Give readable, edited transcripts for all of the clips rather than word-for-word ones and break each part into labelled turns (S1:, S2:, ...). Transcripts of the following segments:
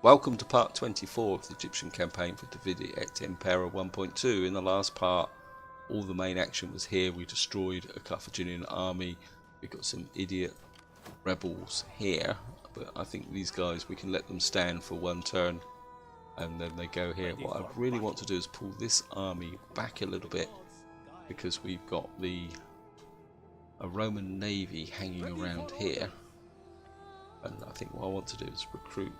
S1: Welcome to part 24 of the Egyptian campaign for Et Impera 1.2. In the last part, all the main action was here. We destroyed a Carthaginian army. We got some idiot rebels here, but I think these guys, we can let them stand for one turn and then they go here. What I really want to do is pull this army back a little bit, because we've got a Roman navy hanging around here, and I think what I want to do is recruit.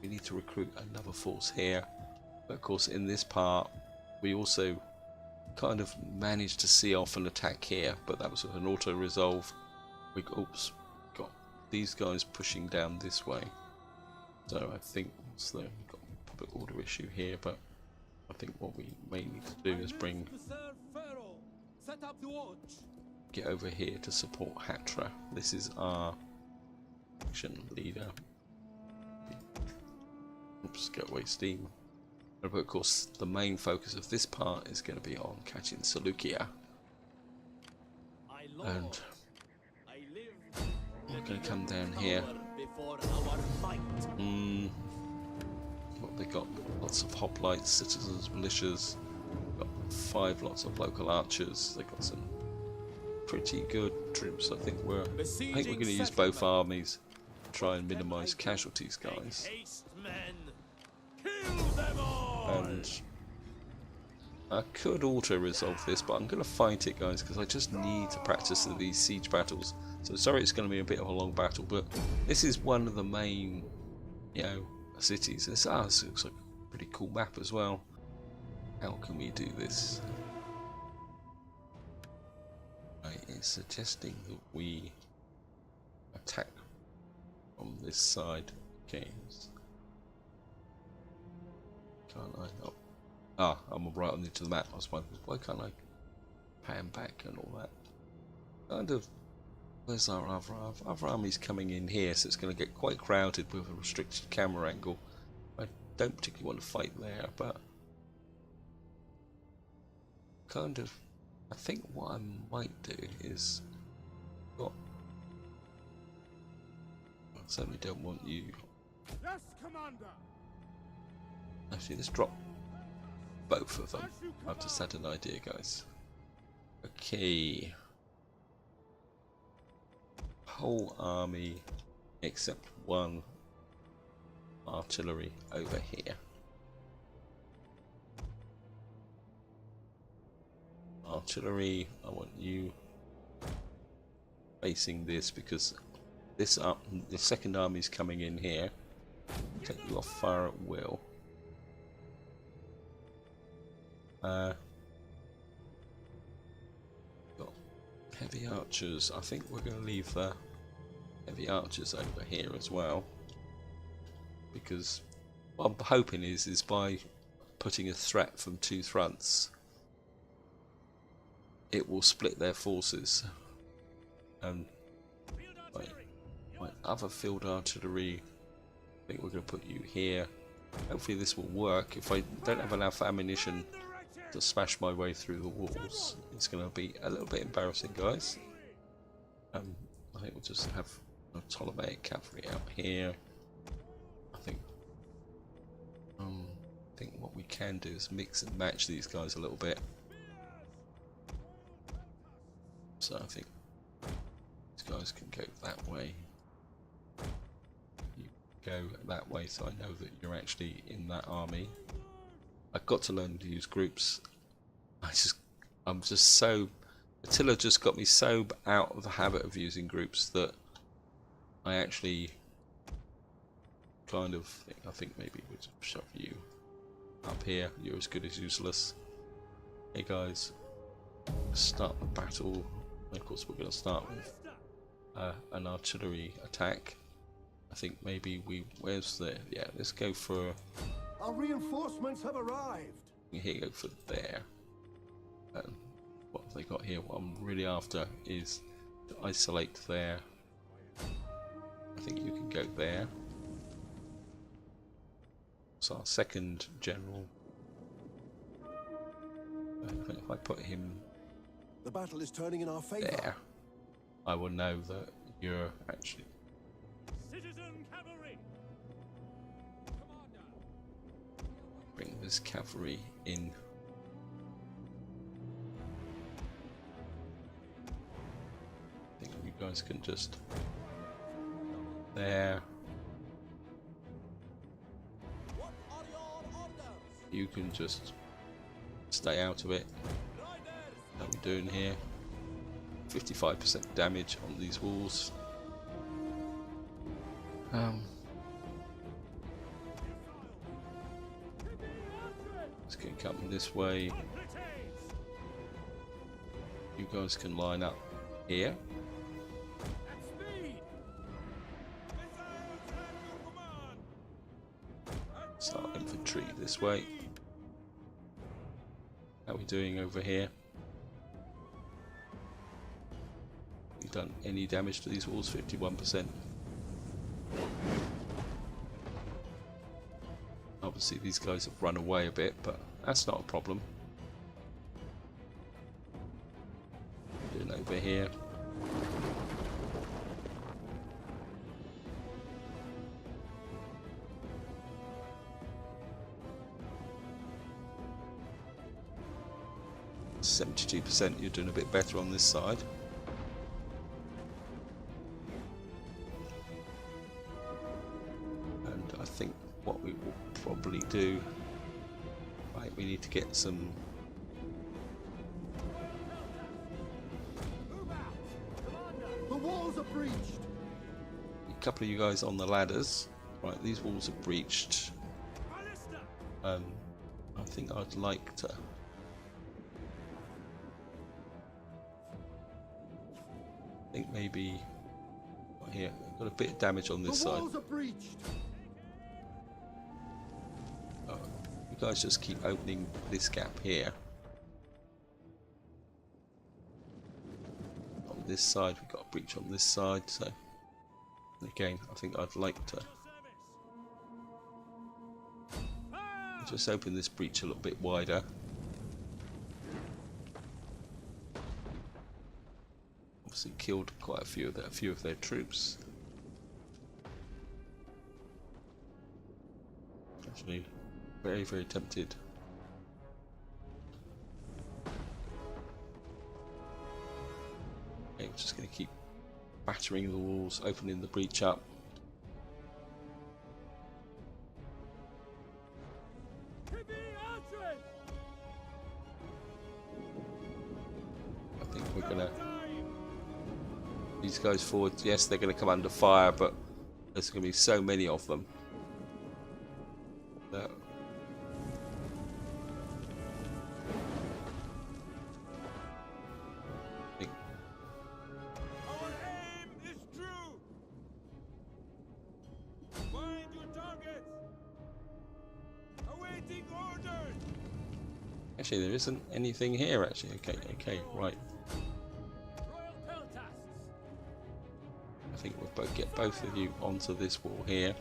S1: We need to recruit another force here, but of course in this part we also kind of managed to see off an attack here, but that was an auto resolve. We got these guys pushing down this way, so I think we've got a public order issue here, but I think what we may need to do is get over here to support Hatra. This is our action leader. Oops, get away steam. But of course the main focus of this part is going to be on catching Seleukeia, and we're going to come down here. What they got? Lots of hoplites, citizens, militias. Got 5 lots of local archers. They got some pretty good troops. I think we're going to use both armies to try and minimise casualties, guys. And I could auto resolve this, but I'm going to fight it, guys, because I just need to practice these siege battles. So sorry, it's going to be a bit of a long battle, but this is one of the main, cities. This looks like a pretty cool map as well. How can we do this? It's suggesting that we attack from this side. Okay. Can't I? Oh, I'm right on the edge of the map. I was wondering, why can't I pan back and all that? Kind of. Where's our other armies coming in here? So it's going to get quite crowded with a restricted camera angle. I don't particularly want to fight there, but kind of. I think what I might do is, I certainly don't want you.
S2: Yes, Commander.
S1: Actually, let's drop both of them. I've just had an idea, guys. Okay. Whole army except one artillery over here. Artillery, I want you facing this, because the second army is coming in here. Take you off fire at will. Got heavy archers. I think we're going to leave the heavy archers over here as well, because what I'm hoping is by putting a threat from 2 fronts, it will split their forces. And my other field artillery, I think we're going to put you here. Hopefully this will work. If I don't have enough ammunition to smash my way through the walls, it's going to be a little bit embarrassing, guys. I think we'll just have a Ptolemaic cavalry out here. I think what we can do is mix and match these guys a little bit. So I think these guys can go that way. You go that way, so I know that you're actually in that army. I've got to learn to use groups. I'm just so. Attila just got me so out of the habit of using groups that I actually kind of think, I think maybe we'll shove you up here. You're as good as useless. Hey guys, start the battle. And of course, we're going to start with an artillery attack. I think maybe where's the? Yeah, let's go for.
S2: Our reinforcements have arrived.
S1: Here, go for there. And what have they got here? What I'm really after is to isolate there. I think you can go there. So our second general. I think if I put him
S2: The battle is turning in our favor.
S1: there, I will know that You're actually
S2: Citizen cavalry. Commander.
S1: bring this cavalry in. I think you guys can just there.
S3: What are your orders?
S1: You can just stay out of it.
S3: Riders!
S1: How are we doing here? 55% damage on these walls. It's going to come this way. You guys can line up here.
S2: At speed.
S3: Missiles at your command!
S1: Start infantry this way. How are we doing over here? We've done any damage to these walls? 51%. Obviously these guys have run away a bit, but that's not a problem. Doing over here. %, you're doing a bit better on this side. And I think what we will probably do, right, we need to get some
S2: Move out. Commander. The walls are breached.
S1: a couple of you guys on the ladders. Right, these walls are breached.
S2: Ballista.
S1: I think I'd like to maybe right here, I've got a bit of damage on this
S2: The
S1: side.
S2: walls are breached.
S1: You guys just keep opening this gap here. On this side, we've got a breach on this side, so again, I think I'd like to just open this breach a little bit wider. Obviously killed quite a few of their troops. Actually, very, very tempted. Okay, we're just going to keep battering the walls, opening the breach up.
S2: Heavy archery.
S1: I think we're going to... These guys forward, yes, they're going to come under fire, but there's going to be so many of them that I think
S3: Our aim is true! Find your targets! Awaiting orders!
S1: actually there isn't anything here actually. Okay, right.
S2: Royal peltasts.
S1: I think we'll get both of you onto this wall here.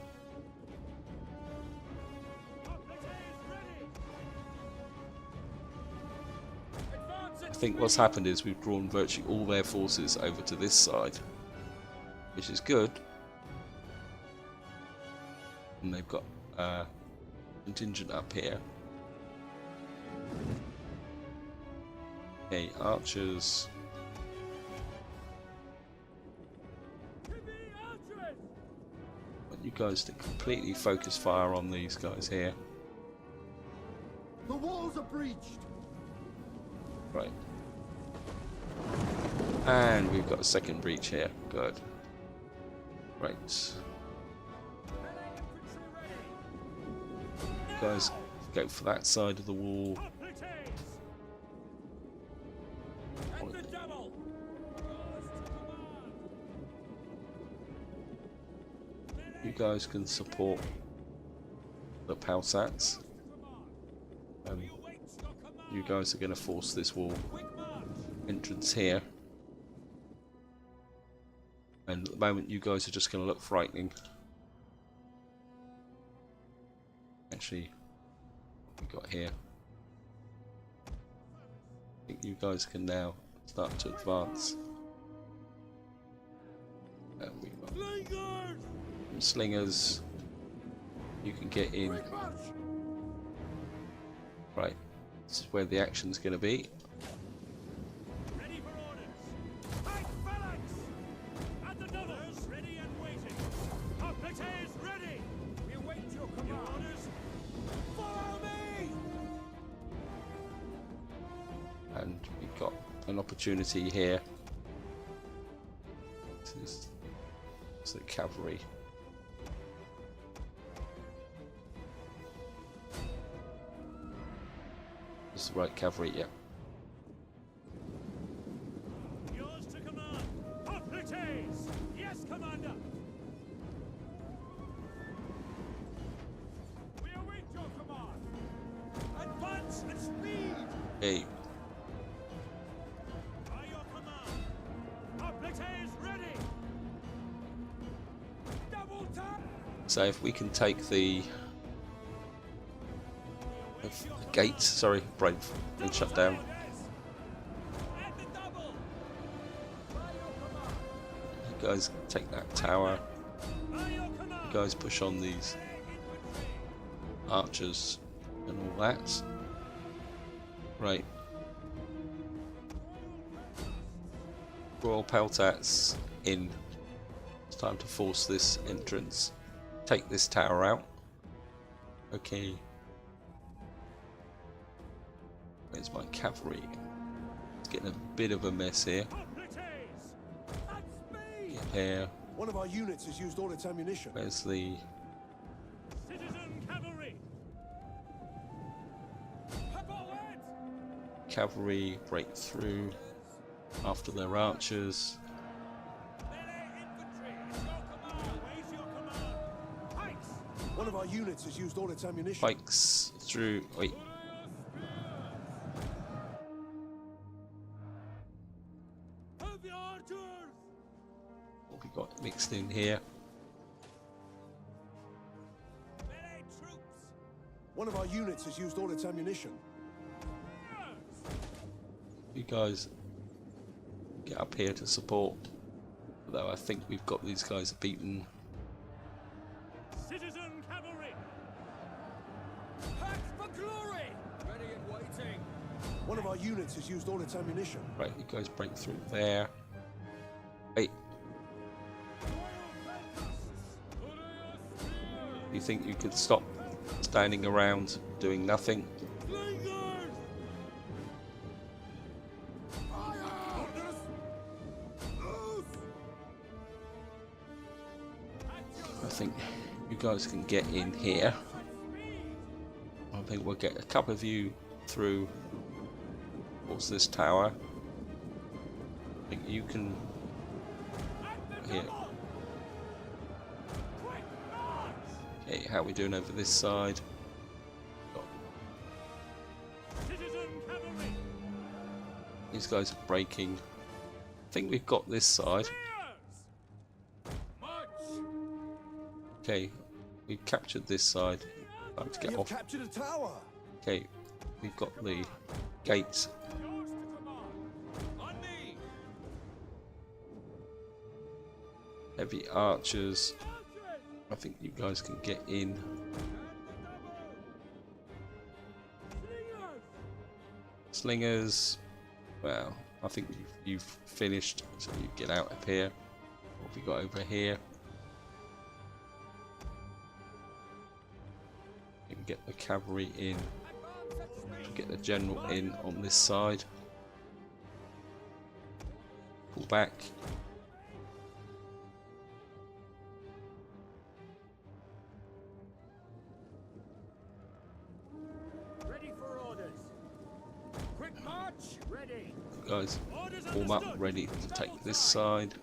S1: I think what's happened is we've drawn virtually all their forces over to this side, which is good. And they've got contingent up here. Okay, archers. I want you guys to completely focus fire on these guys here.
S2: The walls are breached.
S1: Right. And we've got a second breach here. Good. Right. You guys go for that side of the wall.
S3: At the double!
S1: You guys can support the Palsats. You guys are going to force this wall entrance here. And at the moment you guys are just going to look frightening. Actually, what we got here. I think you guys can now start to advance.
S3: Slingers!
S1: Slingers, you can get in.
S2: Quick march!
S1: Right, this is where the action's going to be.
S3: Ready for orders. Fight phalanx! At the doubles! Ready and waiting. Completes ready! We await your command. Orders. Follow me!
S1: And we've got an opportunity here. This is the cavalry. This is the right cavalry, yeah.
S3: Yours to command. Completes! Yes, Commander! We await your command. Advance and speed!
S1: Hey,
S3: By your command. Completes ready! Double tap!
S1: so if we can take the gates, sorry, brain been shut down.
S3: At the double!
S1: You guys take that tower.
S3: By your
S1: You
S3: command!
S1: guys push on these archers and all that. Right. Royal Peltats in. It's time to force this entrance. Take this tower out. Okay. Where's my cavalry? It's getting a bit of a mess here.
S3: Completes! At speed!
S1: Here.
S2: One of our units has used all its ammunition.
S1: Where's the
S3: Citizen cavalry! Forward!
S1: cavalry break through after their archers?
S3: Melee infantry! It's your command! Where's your command? Pikes!
S2: One of our units has used all its ammunition.
S1: Pikes through. Wait.
S3: Of the archers!
S1: What we got mixed in here?
S3: Melee troops!
S2: One of our units has used all its ammunition.
S1: You guys get up here to support. Although I think we've got these guys beaten.
S3: Citizen cavalry! Pack for glory! Ready and waiting!
S2: One of our units has used all its ammunition.
S1: Right, you guys break through there. Wait, you think you could stop standing around doing nothing? I think you guys can get in here. I think we'll get a couple of you through towards this tower. I think you can here. Okay, how are we doing over this side? Got
S3: Citizen cavalry!
S1: these guys are breaking. I think we've got this side.
S3: March!
S1: Okay, we captured this side. Time to get
S2: We have
S1: off.
S2: captured a tower.
S1: Okay, we've got the gates.
S3: Yours to command! On me!
S1: Heavy archers. I think you guys can get in. Slingers. Well, I think you've finished, so you get out of here. What have we got over here? You can get the cavalry in. Get the general in on this side. Pull back.
S3: Ready for orders! Quick march! Ready!
S1: You guys
S3: Orders
S1: form up,
S3: understood.
S1: ready to take this side.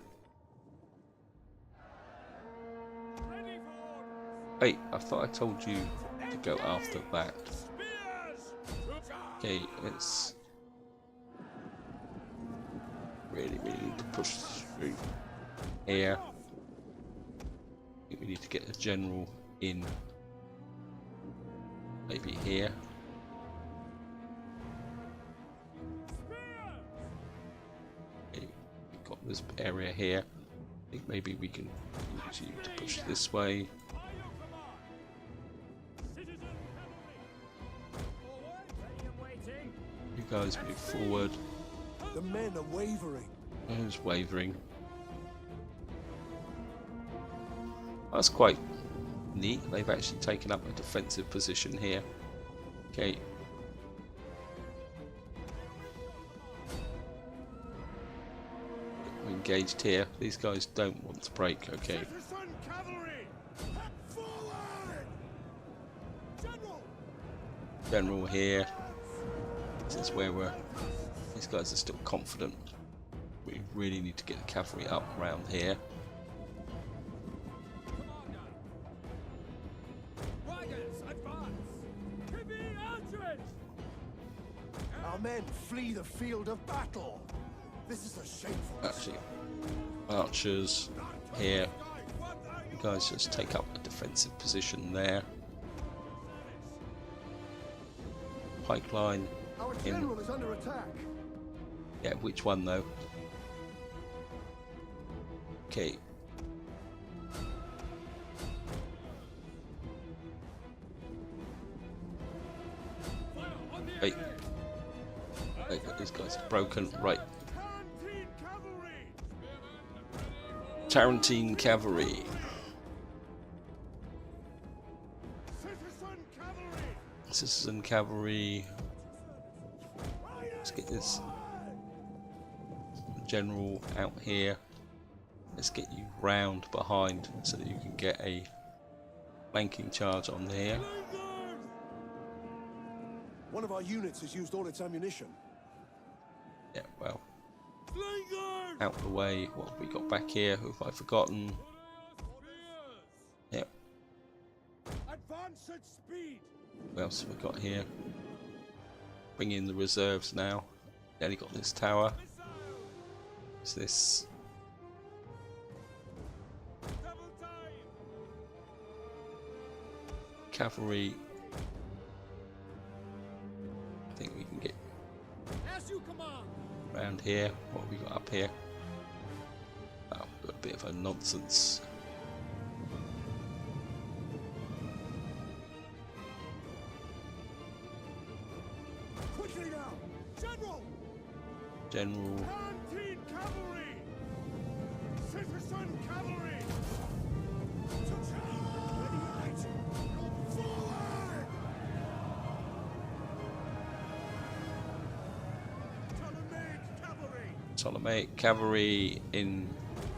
S3: Ready for orders!
S1: Wait, I thought I told you to go after that.
S3: Spears!
S1: Okay, let's really need to push through here. I think we need to get a general in, maybe here. Okay, we've got this area here. I think maybe we can use you to push this way.
S3: By your command. Citizen cavalry. Forward. Ready and waiting.
S1: You guys move forward.
S2: The men are wavering.
S1: Who's wavering? That's quite neat. They've actually taken up a defensive position here. Okay. We're engaged here. These guys don't want to break. Okay.
S3: Citizen cavalry.
S2: Forward! General!
S1: General here. This is where we're. These guys are still confident. We really need to get the cavalry up around here.
S3: Riders, advance. Heavy archers.
S2: Our men flee the field of battle. This is a shameful.
S1: Actually, archers here. You guys just take up a defensive position there. Pike line
S2: Our
S1: in.
S2: general is under attack.
S1: Yeah, which one though? Okay. Wait. Wait, these guys are broken. Right.
S3: Tarantine cavalry.
S1: Tarantine cavalry.
S3: Citizen cavalry.
S1: Citizen cavalry. Let's get this general out here. Let's get you round behind so that you can get a flanking charge on here.
S2: One of our units has used all its ammunition.
S1: Yeah, well,
S3: Slingers.
S1: out the way. What have we got back here? Who have I forgotten? Yep.
S3: Advance at speed.
S1: What else have we got here? Bring in the reserves now. Only got this tower. What's this?
S3: Double time.
S1: Cavalry. I think we can get
S3: As you command.
S1: around here. What have we got up here? Oh, got a bit of a nonsense.
S2: Quickly now! General!
S1: General.
S3: Tarantine cavalry. Citizen cavalry.
S2: Forward!
S3: Ptolemaic cavalry.
S1: Ptolemaic cavalry in.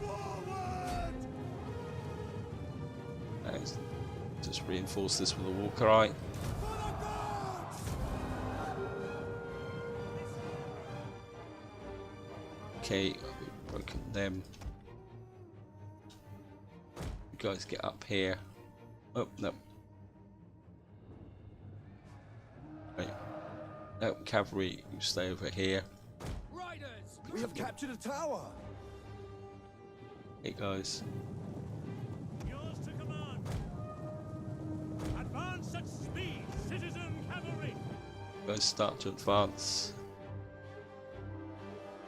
S3: Forward.
S1: Just reinforce this with a war cry. Okay, we've broken them. You guys get up here. Oh, no. Right. No, cavalry, you stay over here.
S3: Riders.
S2: We have captured a tower!
S1: Hey guys.
S3: Yours to command. Advance at speed, citizen cavalry.
S1: You guys start to advance.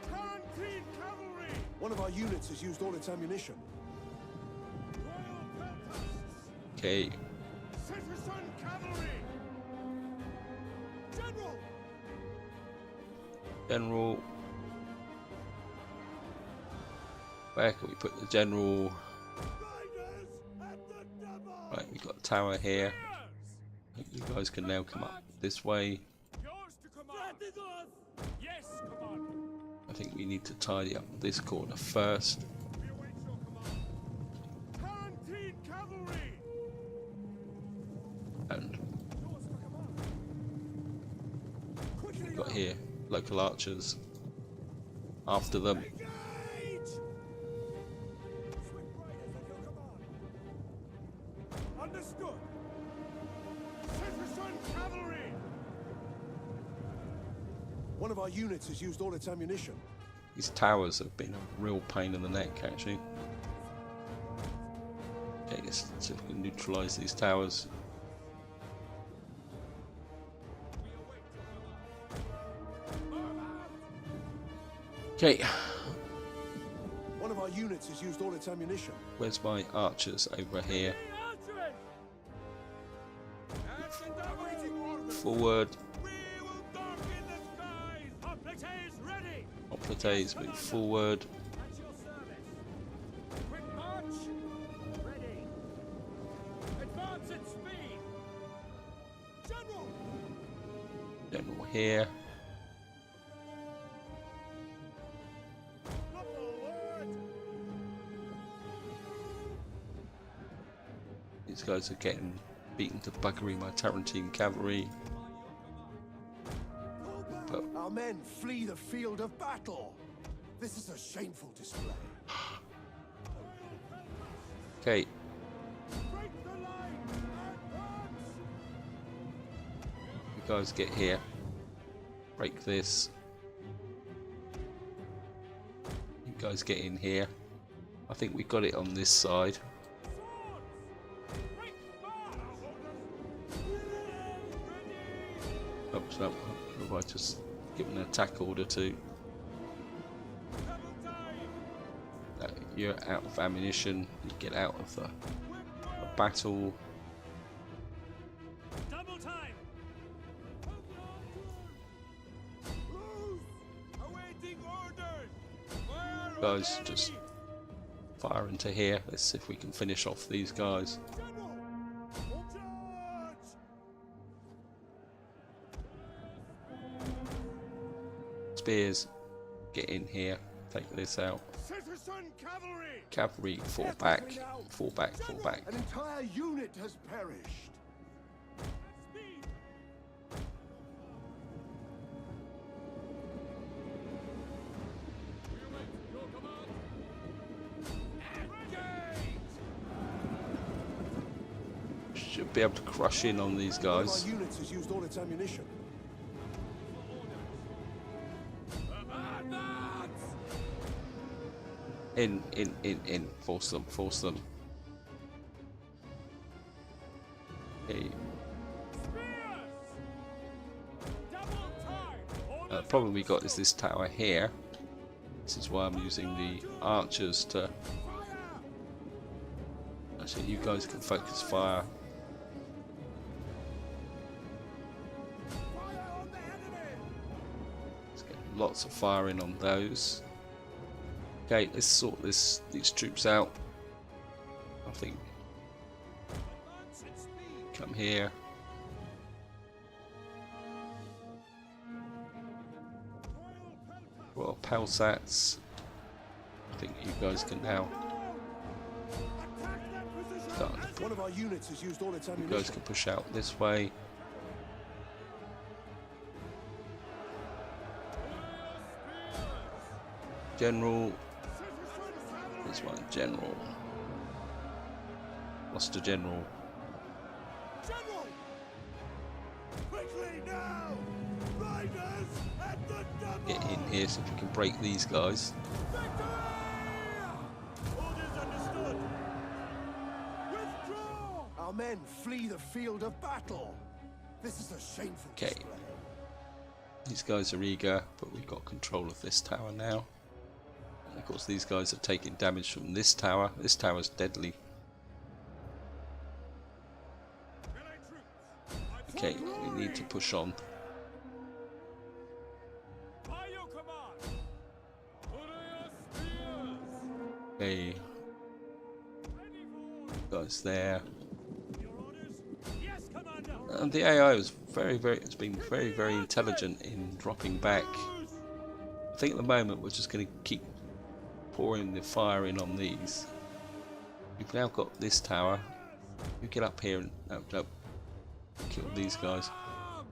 S3: Tarantine cavalry.
S2: One of our units has used all its ammunition.
S3: Royal peltasts.
S1: Okay,
S3: Citizen cavalry. General.
S1: general. Where can we put the general?
S3: Riders at the double.
S1: Right, we've got a tower here.
S3: Yes.
S1: You guys can now come up this way.
S3: Yours to command. Yes, command.
S1: I think we need to tidy up this corner first.
S3: We await your command. Tarantine cavalry.
S1: And
S3: Yours to command.
S2: Quickly
S1: we've got
S2: now!
S1: here local archers after them.
S3: Engage.
S2: Swift riders at your command!
S3: Understood. Citizen cavalry.
S2: One of our units has used all its ammunition.
S1: These towers have been a real pain in the neck, actually. Okay, let's see if we can neutralise these towers. Okay,
S2: One of our units has used all its ammunition.
S1: Where's my archers? Over here. Forward. Hoplites, move forward.
S3: At your service. Quick march. Ready. Advance at speed. General.
S1: General here. These guys are getting beaten to buggery by Tarantine cavalry. But
S2: Our men flee the field of battle. This is a shameful display.
S1: okay,
S3: Break the line. Advance.
S1: you guys get here. Break this. You guys get in here. I think we got it on this side. Oops, no, if I just give an attack order to. You're out of ammunition. You get out of the battle.
S3: Double time. Awaiting orders. Fire on
S1: Guys,
S3: the
S1: just
S3: enemy.
S1: fire into here. Let's see if we can finish off these guys.
S3: General. Charge.
S1: Spears, get in here. Take this out.
S3: Citizen cavalry.
S1: Cavalry, fall back. Fall back, fall back.
S2: An entire unit has perished.
S3: Speed. We await your command. Engage.
S1: Should be able to crush in on these
S2: One of
S1: guys.
S2: our units has used all its ammunition.
S3: Advance.
S1: In. Force them, force them. Okay.
S3: Spears. Double time.
S1: The problem we got is this tower here. This is why I'm using the archers to. Actually, you guys can focus fire.
S3: Fire on the enemy.
S1: Let's get lots of firing on those. Okay, let's sort these troops out. I think
S3: Advance at speed.
S1: come here. Royal Palsats. I think you guys can now.
S3: Attack that position.
S1: Start.
S2: One of our units has used all its
S1: You
S2: ammunition.
S1: guys can push out this way. General. This one, General. Lost a General.
S3: General. Quickly now. Riders at the double.
S1: Get in here so if we can break these guys.
S3: Victory! Orders understood. Withdraw.
S2: Our men flee the field of battle. This is a shameful
S1: Okay.
S2: display.
S1: These guys are eager, but we've got control of this tower now. And of course, these guys are taking damage from this tower. This tower's deadly.
S3: Melee troops.
S1: Okay, we need to push on.
S3: By your command. Order your spears.
S1: Okay,
S3: Ready for
S1: guys there.
S3: your orders. Yes, Commander.
S1: And the AI was it's been very intelligent in dropping back. I think at the moment we're just going to keep pouring the fire in on these. We've now got this tower. You get up here and no, kill these guys.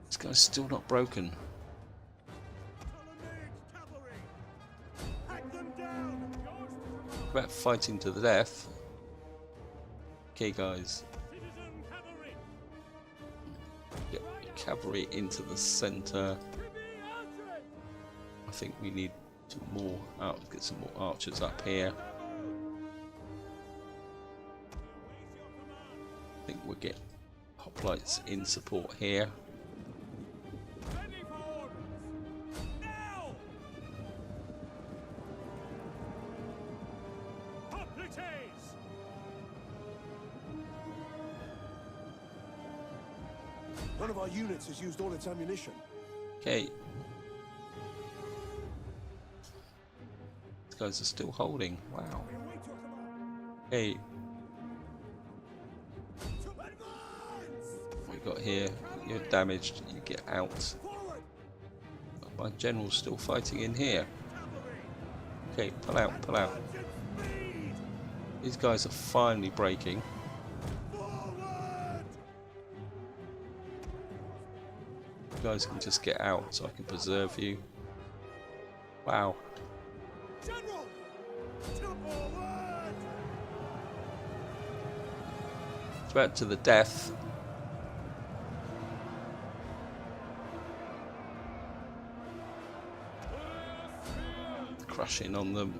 S1: This guy's still not broken.
S3: Ptolemaic cavalry. Hack them down. Yours to command.
S1: About fighting to the death. Okay, guys,
S3: Citizen cavalry.
S1: get cavalry into the center.
S3: To be answered.
S1: I think we need some more get some more archers up here. I think we'll get hoplites in support here.
S3: Ready for orders. Now.
S2: One of our units has used all its ammunition.
S1: Okay. These guys are still holding. Wow. Okay. What we got here? You're damaged. You get out. But my general's still fighting in here. Okay, pull out, pull out. These guys are finally breaking. You guys can just get out so I can preserve you. Wow. Threat to the death. Crushing on them.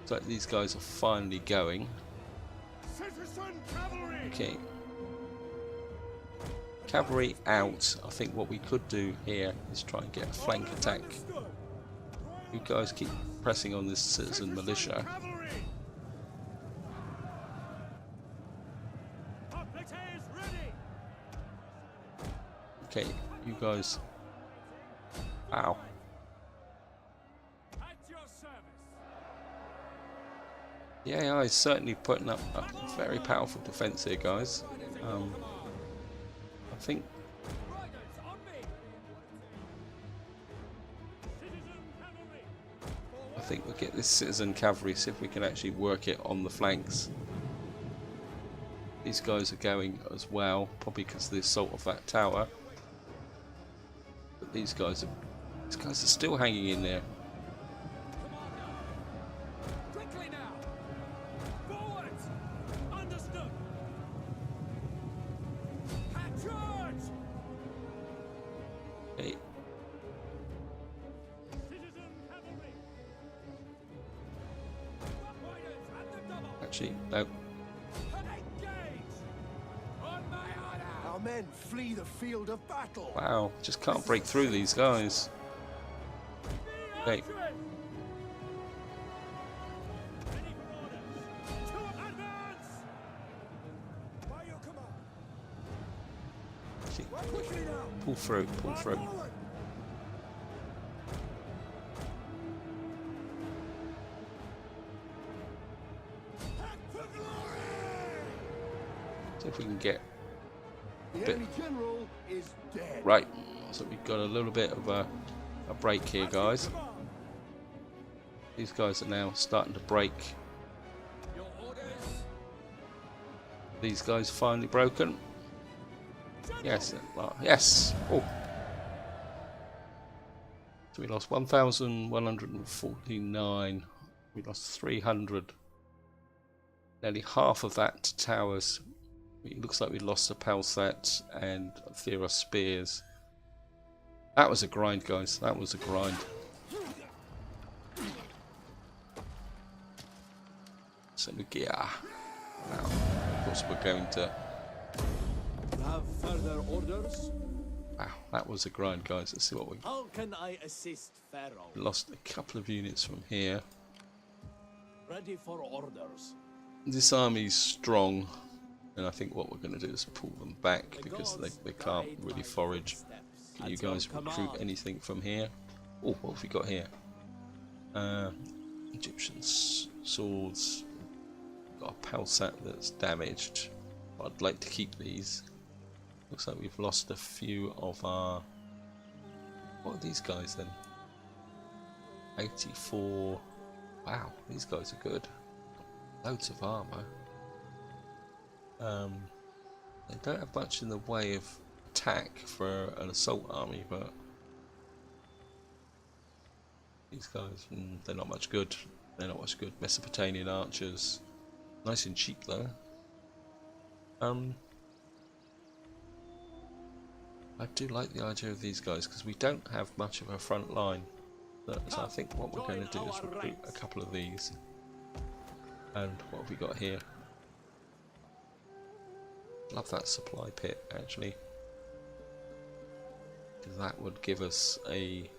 S1: Looks like these guys are finally going. Okay. Cavalry out. I think what we could do here is try and get a flank attack. You guys keep pressing on this citizen militia. Okay, you guys. Wow. The AI is certainly putting up a very powerful defense here, guys. I think we'll get this citizen cavalry, see if we can actually work it on the flanks. These guys are going as well, probably because of the assault of that tower. But these guys are still hanging in there. Okay. Actually, no.
S2: Our men flee the field of battle.
S1: Wow, just can't break through these guys. Okay. Pull through, pull through. See if we can get a bit.
S2: General is dead.
S1: Right, so we've got a little bit of a break here, guys. These guys are now starting to break. These guys finally broken. Yes, yes. Oh. So we lost 1,149. We lost 300. Nearly half of that to towers. It looks like we lost a Palset and Theros spears. That was a grind, guys. That was a grind. Seleukeia. Now, of course, we're going to.
S4: Have further orders?
S1: Wow, that was a grind, guys. Let's see what we.
S4: How can I assist Pharaoh?
S1: Lost a couple of units from here.
S4: Ready for orders.
S1: This army's strong, and I think what we're going to do is pull them back because they can't really forage. Can you guys recruit anything from here? Oh, what have we got here? Egyptian swords. Got a Palsat that's damaged. I'd like to keep these. Looks like we've lost a few of our. What are these guys then? 84. Wow, these guys are good. Loads of armor. They don't have much in the way of attack for an assault army, but these guys, they're not much good. They're not much good. Mesopotamian archers, nice and cheap though. I do like the idea of these guys because we don't have much of a front line. So I think what we're going to do is recruit a couple of these. And what have we got here? Love that supply pit actually. Because that would give us a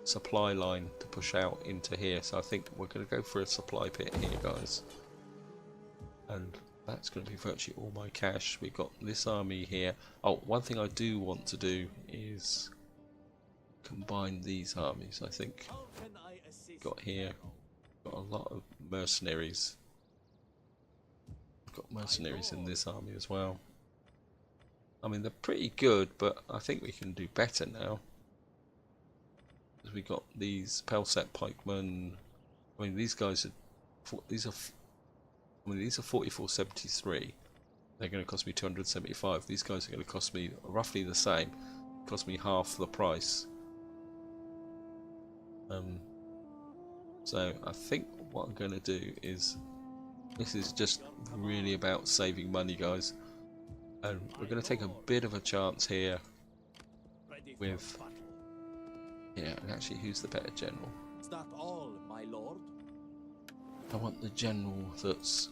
S1: supply line to push out into here. So I think we're going to go for a supply pit here, guys. And That's going to be virtually all my cash. We've got this army here. Oh, one thing I do want to do is combine these armies. I think
S4: How can I assist?
S1: got here, got a lot of mercenaries. Got mercenaries in this army as well. I mean, they're pretty good, but I think we can do better now. Because we got these Pelset pikemen. I mean, these guys are these are 4473. They're going to cost me 275. These guys are going to cost me roughly the same. Cost me half the price. So I think what I'm going to do is, this is just really about saving money, guys. And we're going to take a bit of a chance here
S4: Ready for
S1: with,
S4: battle.
S1: yeah, and actually, who's the better general?
S4: Is that all, my lord?
S1: I want the general that's,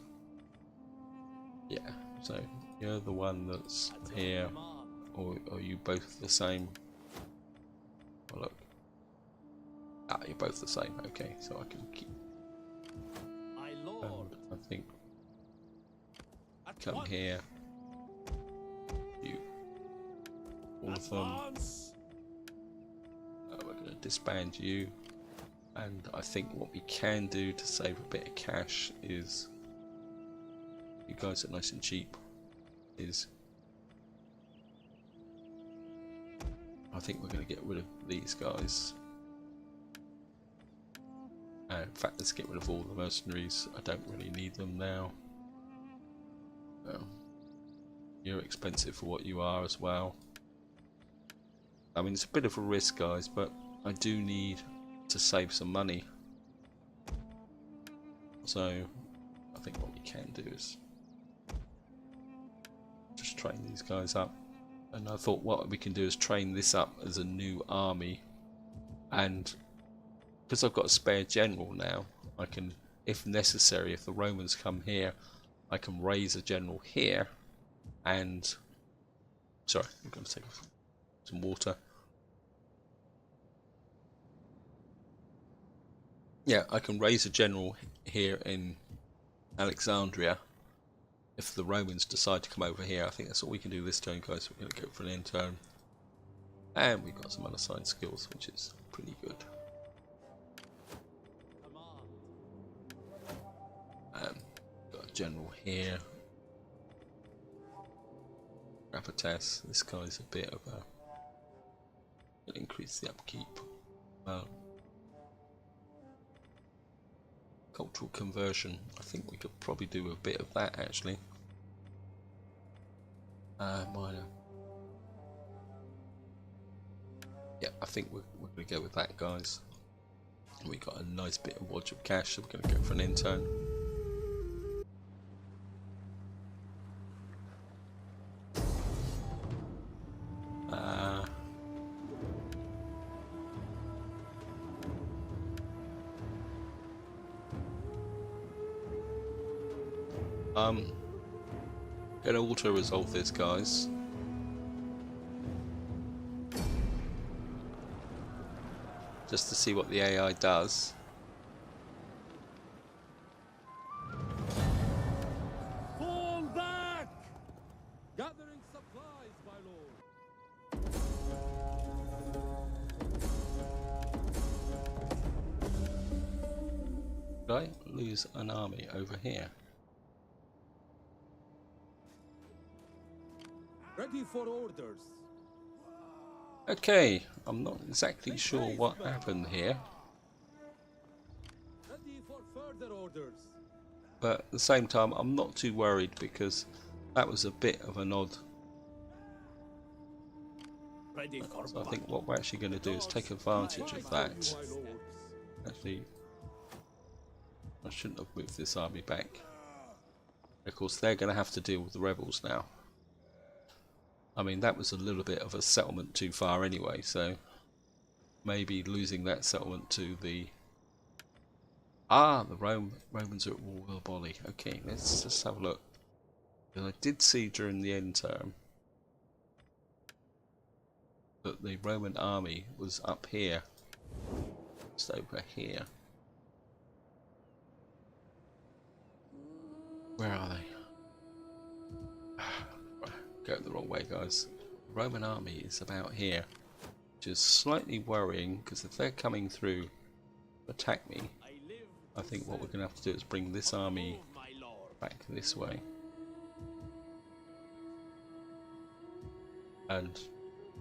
S1: yeah, so you're the one that's
S4: At your
S1: here,
S4: command.
S1: or are you both the same? Oh, look. Ah, you're both the same, okay, so I can keep,
S4: My lord.
S1: I think,
S4: At
S1: come
S4: once.
S1: here, you, all of them.
S4: Advance.
S1: We're going to disband you, and I think what we can do to save a bit of cash is, you guys are nice and cheap, is I think we're going to get rid of these guys. In fact, let's get rid of all the mercenaries. I don't really need them now. You're expensive for what you are as well. I mean, it's a bit of a risk, guys, but I do need to save some money. So I think what we can do is just train these guys up. And I thought what we can do is train this up as a new army, and because I've got a spare general now, I can, if necessary, if the Romans come here, I can raise a general here, and sorry, I'm going to take some water. Yeah, I can raise a general here in Alexandria if the Romans decide to come over here. I think that's all we can do this turn, guys. We're going to go for an end turn, and we've got some unassigned skills, which is pretty good. Got a general here. Rapates. This guy's a bit of a, it'll increase the upkeep. Cultural conversion. I think we could probably do a bit of that actually. Minor. Yeah, I think we're going to go with that, guys. We got a nice bit of wodge of cash, so we're going to go for an intern. Gonna auto resolve this, guys. Just to see what the AI does.
S4: Fall back! Gathering supplies, my lord.
S1: Did I lose an army over here?
S4: Ready for orders.
S1: Okay, I'm not exactly sure what happened here,
S4: Ready for further orders.
S1: but at the same time I'm not too worried because that was a bit of an odd.
S4: Ready for
S1: So I think what we're actually going to do is take advantage of that. Actually, I shouldn't have moved this army back. Of course, they're going to have to deal with the rebels now. I mean, that was a little bit of a settlement too far anyway, so maybe losing that settlement to the... the Romans are at war with Boli. Okay, let's just have a look. Because I did see during the end term that the Roman army was up here, just over here. Where are they? Go the wrong way, guys. The Roman army is about here, which is slightly worrying because if they're coming through to attack me, I think what we're going to have to do is bring this army back this way. And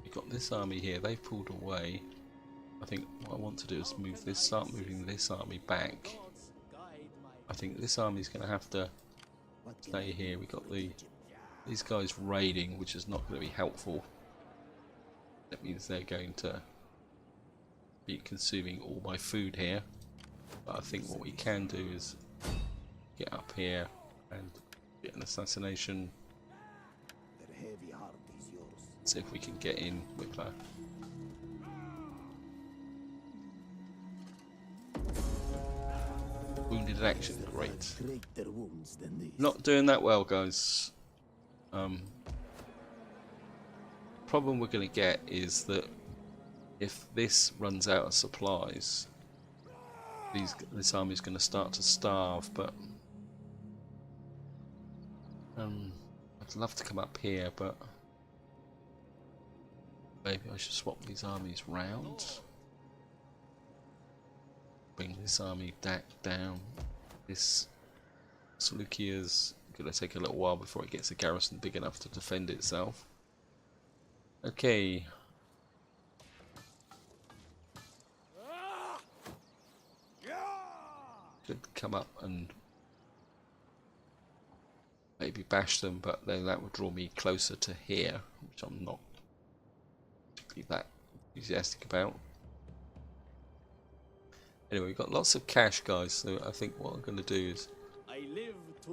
S1: we've got this army here, they've pulled away. I think what I want to do is move this, start moving this army back. I think this army is going to have to stay here. We've got these guys raiding, which is not going to be helpful. That means they're going to be consuming all my food here. But I think what we can do is get up here and get an assassination. See if we can get in with a wounded action. Great. Not doing that well, guys. Problem we're going to get is that if this runs out of supplies, this army is going to start to starve. But I'd love to come up here, but maybe I should swap these armies round. Bring this army down. This Seleukeia going to take a little while before it gets a garrison big enough to defend itself. Okay. Could come up and maybe bash them, but then that would draw me closer to here, which I'm not particularly that enthusiastic about. Anyway, we've got lots of cash, guys, so I think what I'm going to do is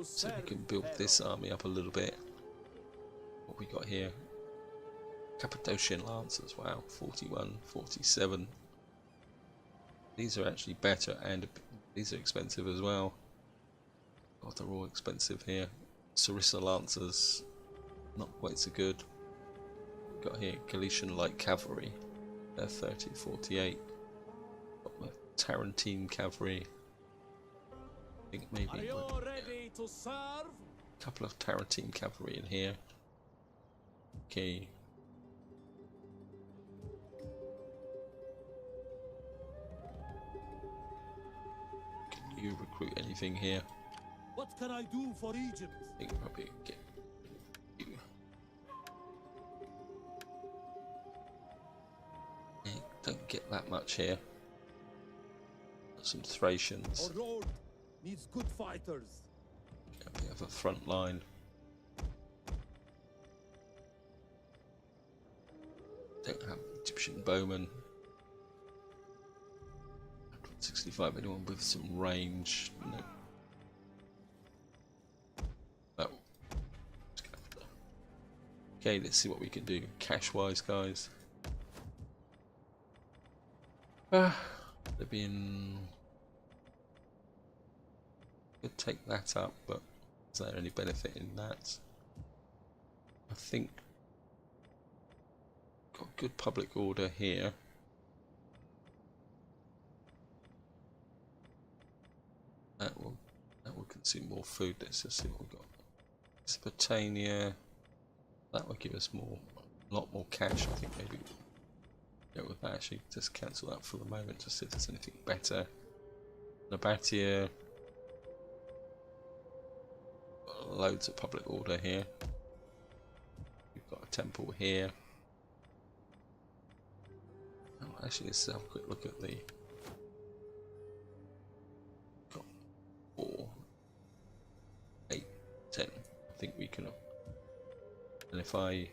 S1: see if we can build this army up a little bit. What we got here? Cappadocian Lancers, wow, 41, 47. These are actually better, and these are expensive as well. God, they're all expensive here. Sarissa Lancers, not quite so good. Got here Galician Light Cavalry, they're 30, 48. Got the Tarentine Cavalry. I think maybe a couple of Tarentine Cavalry in here. Okay. Can you recruit anything here?
S4: What can I do for Egypt?
S1: I think probably get you. Yeah, don't get that much here. Got some Thracians.
S4: Our lord needs good fighters.
S1: Yeah, we have a front line. Don't have Egyptian bowmen. 165. Anyone with some range? No. No. Okay, let's see what we can do cash-wise, guys. They're being. Could take that up, but is there any benefit in that? I think got good public order here. That will consume more food. Let's just see what we've got. Mesopotamia. That will give us a lot more cash. I think maybe go with that. Actually, just cancel that for the moment. Just see if there's anything better. Nabatea. Loads of public order here. We've got a temple here. Oh, actually, let's have a quick look at the. Got 4, 8, 10. I think we can. And if I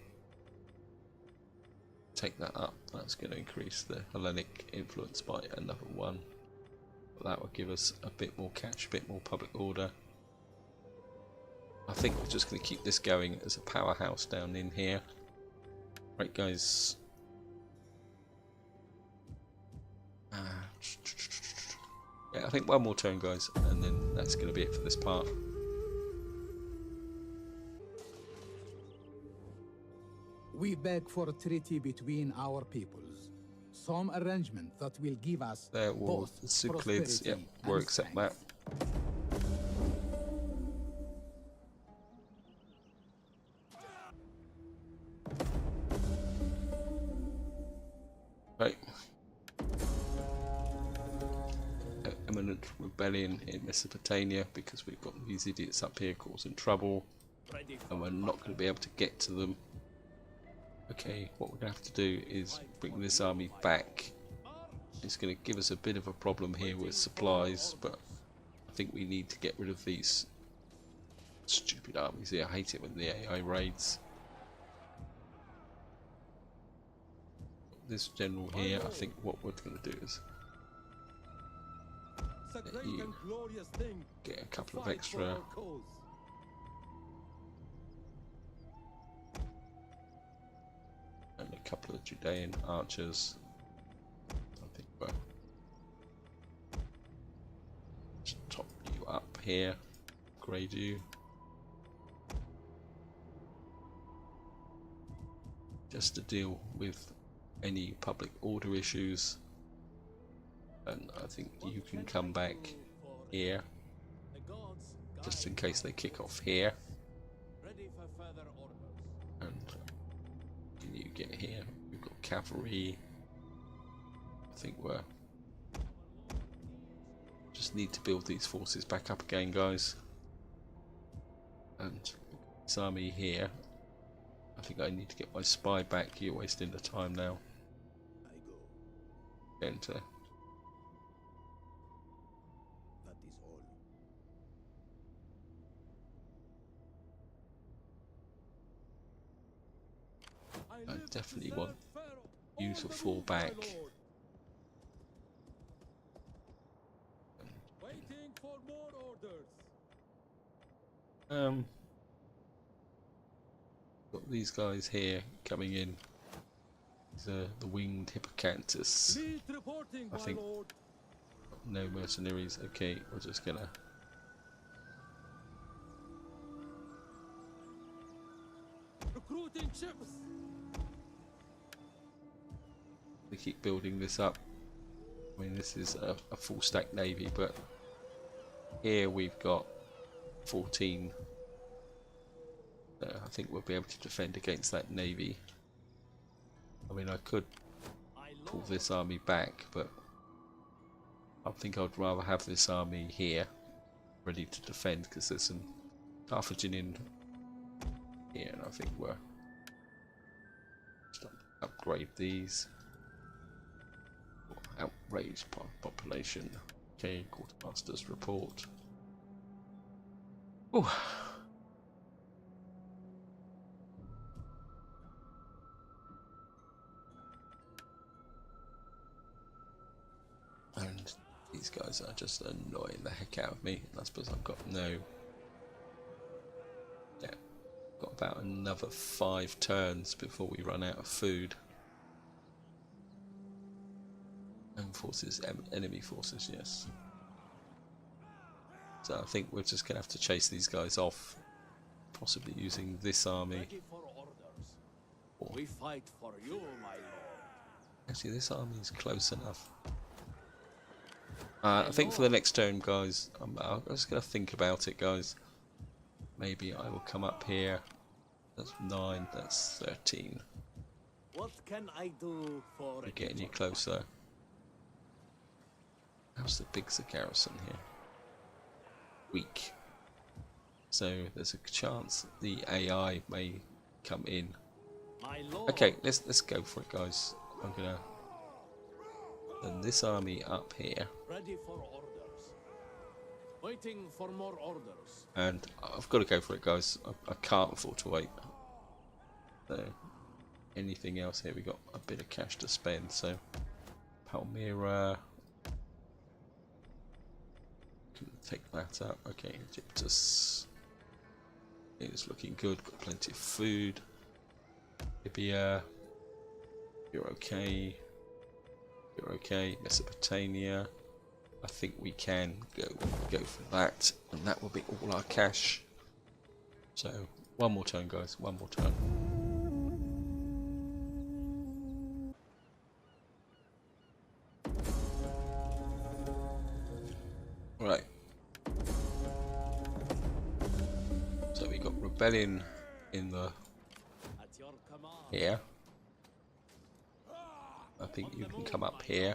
S1: take that up, that's going to increase the Hellenic influence by another 1. But that will give us a bit more cash, a bit more public order. I think we're just going to keep this going as a powerhouse down in here. Right, guys. Yeah, I think one more turn, guys, and then that's going to be it for this part.
S5: We beg for a treaty between our peoples. Some arrangement that will give us
S1: There will
S5: both
S1: the Suclids,
S5: prosperity
S1: yep, we'll
S5: and
S1: accept that.
S5: strength.
S1: imminent rebellion in Mesopotamia because we've got these idiots up here causing trouble and we're not going to be able to get to them. Okay, what we're going to have to do is bring this army back. It's going to give us a bit of a problem here with supplies, but I think we need to get rid of these stupid armies here. I hate it when the AI raids. This general here, I think what we're going to do is let you get a couple of extra and a couple of Judean archers. I think we'll just top you up here, grade you. Just to deal with any public order issues, and I think you can come back here just in case they kick off here, and can you get here? We've got cavalry. I think we're just need to build these forces back up again, guys, and this army here. I think I need to get my spy back. You're wasting the time now. Enter.
S2: That is all.
S1: I definitely want you to fall back.
S4: Waiting for more orders.
S1: Got these guys here coming in. These are the winged hippocampus.
S4: Fleet reporting,
S1: I think
S4: my lord.
S1: no mercenaries. Okay, we're just gonna
S4: Recruiting ships.
S1: we keep building this up. I mean, this is a full stack navy, but here we've got 14. I think we'll be able to defend against that navy. I mean, I could pull this army back, but I think I'd rather have this army here ready to defend because there's some Carthaginian here, and I think we're just upgrade these. Outraged population. Okay, quartermaster's report. Oh. And these guys are just annoying the heck out of me. And I suppose I've got no. Yeah, got about another 5 turns before we run out of food. And forces, enemy forces, yes. So I think we're just going to have to chase these guys off, possibly using this army.
S4: Ready for orders. We fight for you, my lord.
S1: Actually, this army is close enough. I think for the next turn, guys, I'm just going to think about it, guys. Maybe I will come up here. That's 9, that's 13.
S4: What can I do for
S1: We're getting you closer. How's the big garrison here? Weak. So there's a chance the AI may come in.
S4: my lord?
S1: Okay, let's go for it, guys. I'm gonna send this army up here,
S4: Ready for orders. Waiting for more orders.
S1: and I've got to go for it, guys. I can't afford to wait. So anything else here? We got a bit of cash to spend. So Palmyra. Can take that up. Okay, Egyptus is looking good. Got plenty of food. Libya, you're okay. You're okay. Mesopotamia. I think we can go for that, and that will be all our cash. So one more turn, guys. One more turn. Right. So we got rebellion in the
S4: At your command.
S1: here. I think you can come up here.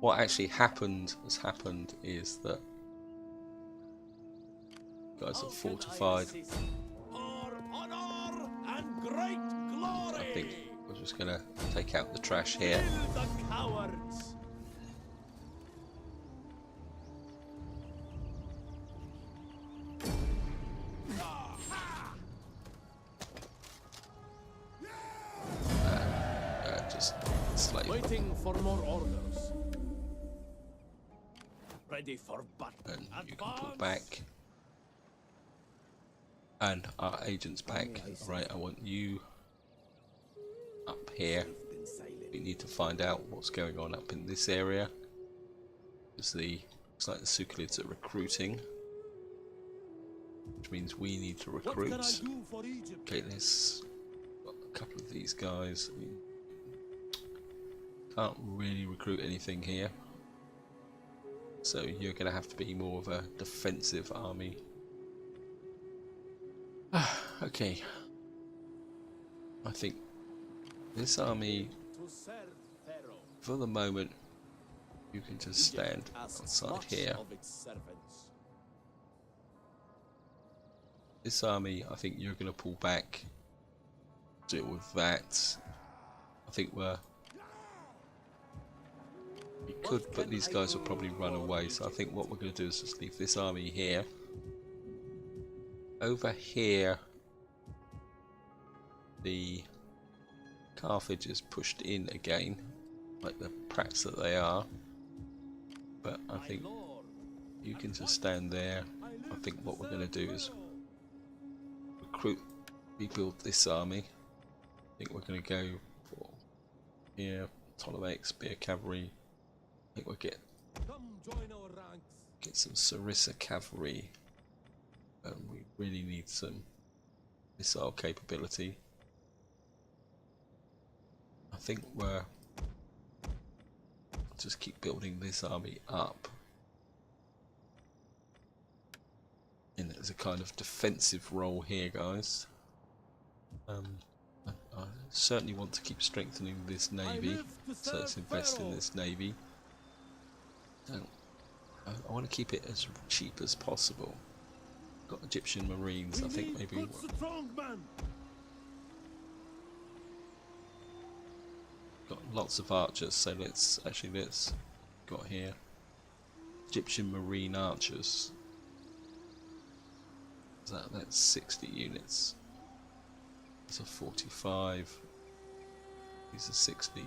S1: what actually has happened is that guys are fortified.
S4: And great glory.
S1: I think we're just gonna take out the trash here.
S4: Kill the cowards.
S1: Just slave.
S4: Waiting for more orders. Ready for battle.
S1: And you can pull back. And our agent's back. Right, I want you up here. We need to find out what's going on up in this area. Because looks like the Seleukids are recruiting. Which means we need to recruit. Okay, let's got a couple of these guys. I mean, can't really recruit anything here. So you're going to have to be more of a defensive army. Okay. I think this army, for the moment, you can just stand outside here. This army, I think you're going to pull back, deal with that. I think we could, but these guys will probably run away, so I think what we're going to do is just leave this army here. Over here, the Carthage is pushed in again, like the prats that they are. But I think you can just stand there. I think what we're going to do is rebuild this army. I think we're going to go for here, Ptolemaic spear cavalry. I think we'll get some Sarissa cavalry. We really need some missile capability. I think we're just keep building this army up in as a kind of defensive role here, guys. I certainly want to keep strengthening this navy, so let's invest in this navy. I want to keep it as cheap as possible. Got Egyptian Marines, I think maybe. Got lots of archers, so let's got here Egyptian Marine archers. That's 60 units. These are 45. These are 60.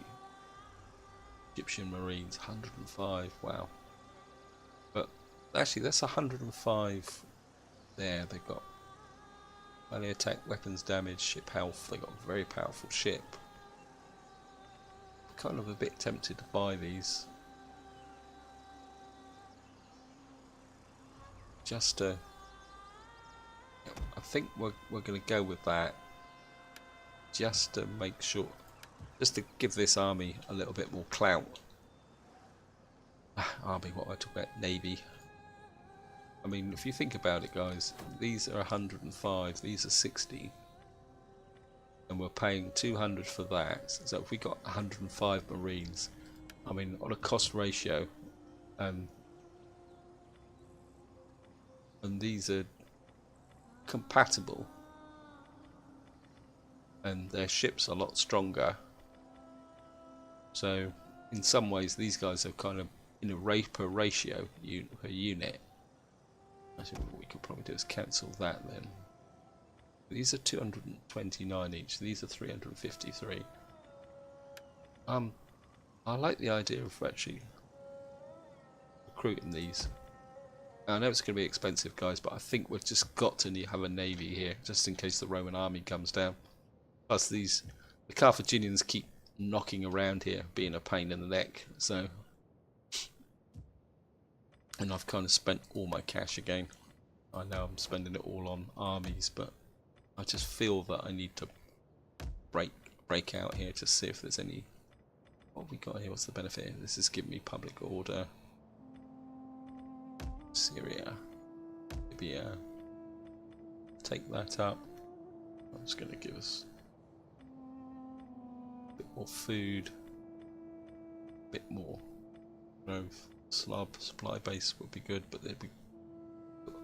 S1: Egyptian Marines, 105. Wow. But actually, that's 105. There, they've got melee attack, weapons damage, ship health. They've got a very powerful ship. Kind of a bit tempted to buy these. Just to, I think we're going to go with that. Just to make sure, just to give this army a little bit more clout. Army, what am I talking about? Navy. I mean, if you think about it, guys, these are 105, these are 60, and we're paying 200 for that. So if we got 105 Marines, I mean, on a cost ratio, and these are compatible, and their ships are a lot stronger. So in some ways, these guys are kind of in a per ratio per unit. I think what we could probably do is cancel that then. These are 229 each. These are 353. I like the idea of actually recruiting these. I know it's going to be expensive, guys, but I think we've just got to have a navy here, just in case the Roman army comes down. Plus, the Carthaginians keep knocking around here, being a pain in the neck. So, and I've kind of spent all my cash again. I know I'm spending it all on armies, but I just feel that I need to break out here to see if there's any. What have we got here? What's the benefit? This is giving me public order. Syria, Libya. Take that up. I'm just going to give us a bit more food, a bit more Slav supply base would be good, but there'd be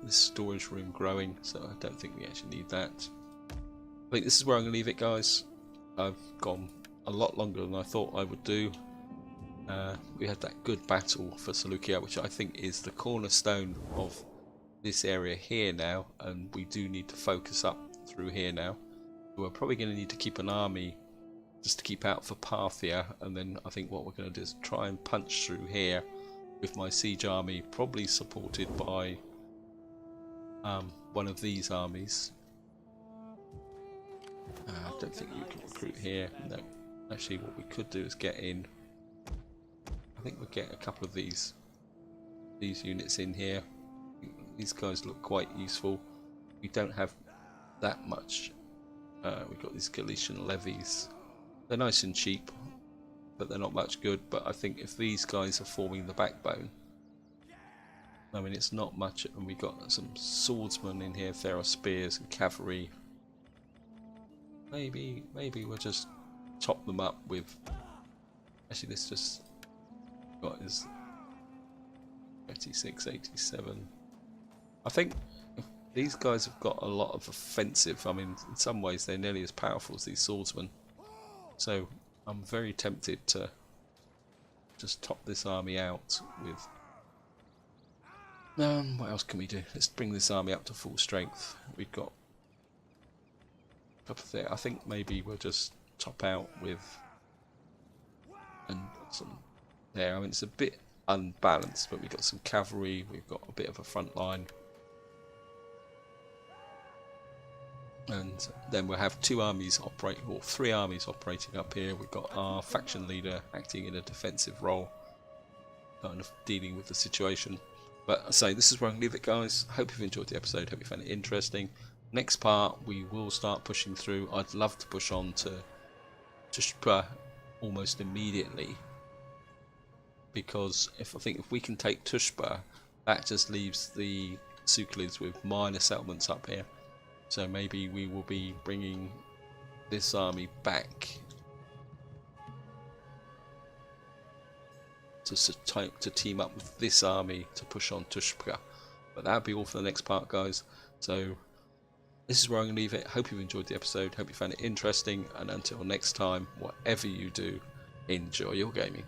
S1: this storage room growing, so I don't think we actually need that. I think this is where I'm going to leave it, guys. I've gone a lot longer than I thought I would do. We had that good battle for Seleukeia, which I think is the cornerstone of this area here now, and we do need to focus up through here now. We're probably going to need to keep an army just to keep out for Parthia, and then I think what we're going to do is try and punch through here with my siege army, probably supported by one of these armies. I don't think you can recruit here. No, actually what we could do is get in. I think we'll get a couple of these units in here. These guys look quite useful. We don't have that much. We've got these Galician levies. They're nice and cheap, but they're not much good. But I think if these guys are forming the backbone, I mean, it's not much. And we got some swordsmen in here. If there are spears and cavalry, maybe we'll just top them up with. Actually, let's just. What is 86, 87? I think these guys have got a lot of offensive. I mean, in some ways they're nearly as powerful as these swordsmen. So I'm very tempted to just top this army out with. What else can we do? Let's bring this army up to full strength. We've got a couple there. I think maybe we'll just top out with and some. There, I mean, it's a bit unbalanced, but we've got some cavalry, we've got a bit of a front line. And then we'll have two armies operating, or three armies operating up here. We've got our faction leader acting in a defensive role, kind of dealing with the situation. But I say, this is where I'm going to leave it, guys. Hope you've enjoyed the episode, hope you found it interesting. Next part, we will start pushing through. I'd love to push on to Tushpa almost immediately. Because I think if we can take Tushpa, that just leaves the Sukhalids with minor settlements up here. So maybe we will be bringing this army back to team up with this army to push on Tushpa. But that'll be all for the next part, guys. So this is where I'm going to leave it. Hope you've enjoyed the episode. Hope you found it interesting. And until next time, whatever you do, enjoy your gaming.